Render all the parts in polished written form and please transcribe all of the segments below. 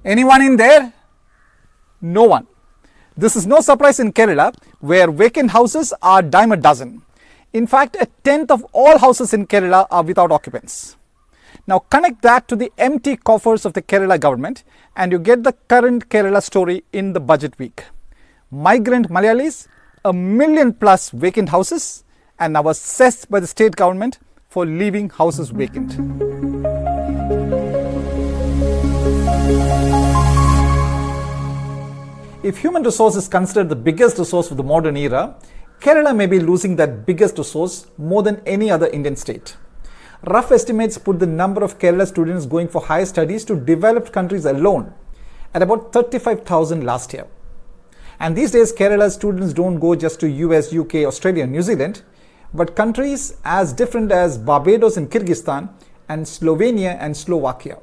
Anyone in there? No one. This is no surprise in Kerala, where vacant houses are dime a dozen. In fact, a tenth of all houses in Kerala are without occupants. Now connect that to the empty coffers of the Kerala government and you get the current Kerala story in the budget week. Migrant Malayalis, 1 million plus vacant houses, and now assessed by the state government for leaving houses vacant. If human resource is considered the biggest resource of the modern era, Kerala may be losing that biggest resource more than any other Indian state. Rough estimates put the number of Kerala students going for higher studies to developed countries alone at about 35,000 last year. And these days, Kerala students don't go just to US, UK, Australia, New Zealand, but countries as different as Barbados and Kyrgyzstan and Slovenia and Slovakia.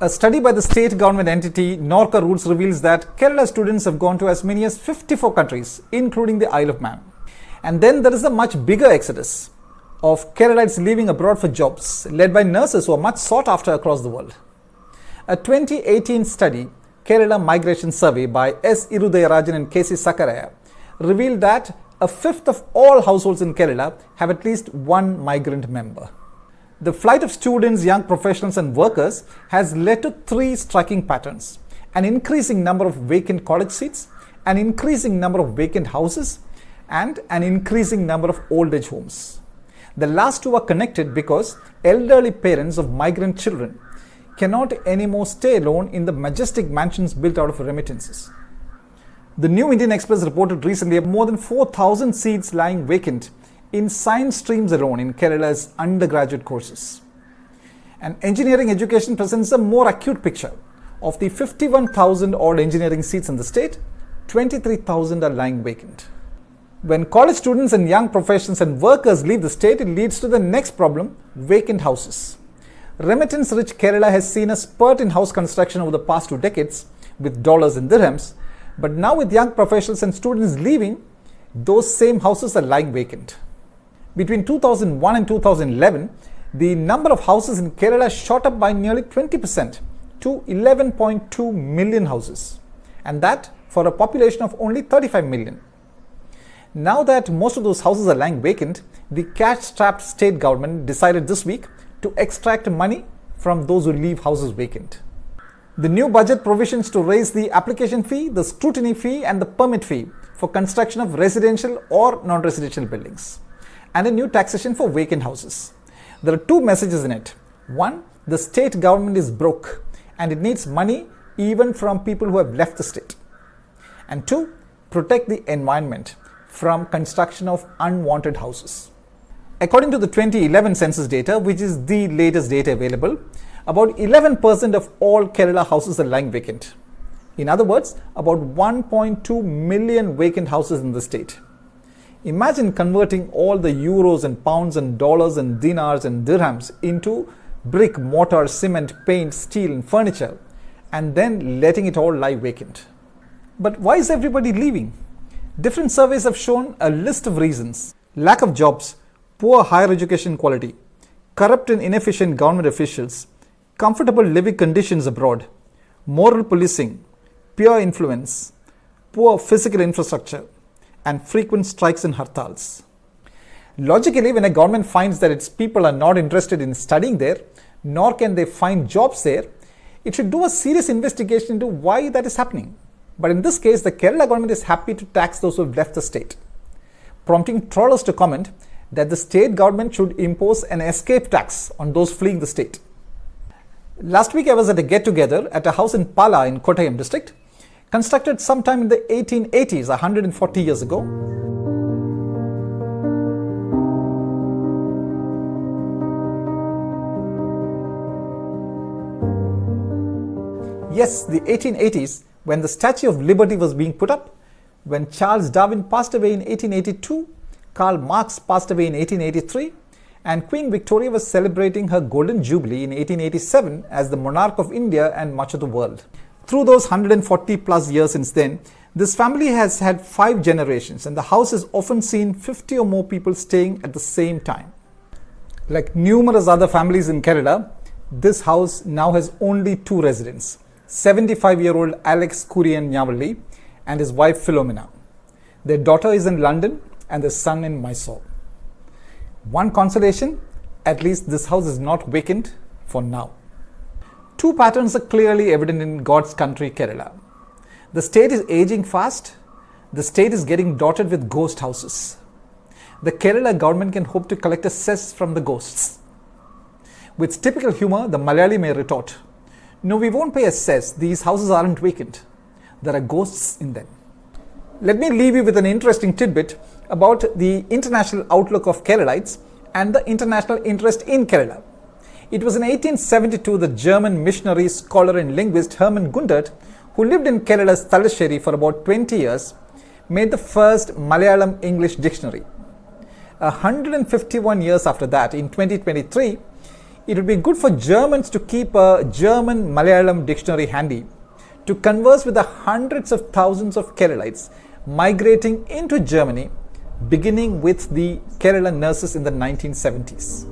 A study by the state government entity Norca Roots reveals that Kerala students have gone to as many as 54 countries, including the Isle of Man. And then there is a much bigger exodus of Keralites leaving abroad for jobs, led by nurses who are much sought after across the world. A 2018 study, Kerala Migration Survey by S. Irudayarajan and K.C. Sakaraya, revealed that a fifth of all households in Kerala have at least one migrant member. The flight of students, young professionals and workers has led to three striking patterns: an increasing number of vacant college seats, an increasing number of vacant houses, and an increasing number of old age homes. The last two are connected because elderly parents of migrant children cannot anymore stay alone in the majestic mansions built out of remittances. The New Indian Express reported recently of more than 4,000 seats lying vacant in science streams alone in Kerala's undergraduate courses. And engineering education presents a more acute picture. Of the 51,000 odd engineering seats in the state, 23,000 are lying vacant. When college students and young professionals and workers leave the state, it leads to the next problem: vacant houses. Remittance-rich Kerala has seen a spurt in house construction over the past 2 decades with dollars and dirhams, but now with young professionals and students leaving, those same houses are lying vacant. Between 2001 and 2011, the number of houses in Kerala shot up by nearly 20% to 11.2 million houses, and that for a population of only 35 million. Now that most of those houses are lying vacant, the cash-strapped state government decided this week to extract money from those who leave houses vacant. The new budget provisions to raise the application fee, the scrutiny fee and the permit fee for construction of residential or non-residential buildings, and a new taxation for vacant houses. There are two messages in it. One, the state government is broke and it needs money even from people who have left the state. And two, protect the environment from construction of unwanted houses. According to the 2011 census data, which is the latest data available, about 11% of all Kerala houses are lying vacant. In other words, about 1.2 million vacant houses in the state. Imagine converting all the euros and pounds and dollars and dinars and dirhams into brick, mortar, cement, paint, steel and furniture, and then letting it all lie vacant. But why is everybody leaving? Different surveys have shown a list of reasons: lack of jobs, poor higher education quality, corrupt and inefficient government officials, comfortable living conditions abroad, moral policing, peer influence, poor physical infrastructure, and frequent strikes and hartals. Logically, when a government finds that its people are not interested in studying there, nor can they find jobs there, it should do a serious investigation into why that is happening. But in this case, the Kerala government is happy to tax those who have left the state, prompting trollers to comment that the state government should impose an escape tax on those fleeing the state. Last week, I was at a get-together at a house in Pala in Kottayam district, constructed sometime in the 1880s, 140 years ago. Yes, the 1880s, when the Statue of Liberty was being put up, when Charles Darwin passed away in 1882, Karl Marx passed away in 1883, and Queen Victoria was celebrating her Golden Jubilee in 1887 as the monarch of India and much of the world. Through those 140 plus years since then, this family has had 5 generations, and the house has often seen 50 or more people staying at the same time. Like numerous other families in Kerala, this house now has only 2 residents, 75-year-old Alex Kurian Nyavalli and his wife Philomena. Their daughter is in London and their son in Mysore. One consolation, at least this house is not vacant for now. Two patterns are clearly evident in God's country, Kerala. The state is aging fast. The state is getting dotted with ghost houses. The Kerala government can hope to collect a cess from the ghosts. With typical humor, the Malayali may retort, "No, we won't pay a cess. These houses aren't vacant. There are ghosts in them." Let me leave you with an interesting tidbit about the international outlook of Keralites and the international interest in Kerala. It was in 1872 the German missionary, scholar and linguist Hermann Gundert, who lived in Kerala's Thalassery for about 20 years, made the first Malayalam English dictionary. 151 years after that, in 2023, it would be good for Germans to keep a German Malayalam dictionary handy to converse with the hundreds of thousands of Keralites migrating into Germany, beginning with the Kerala nurses in the 1970s.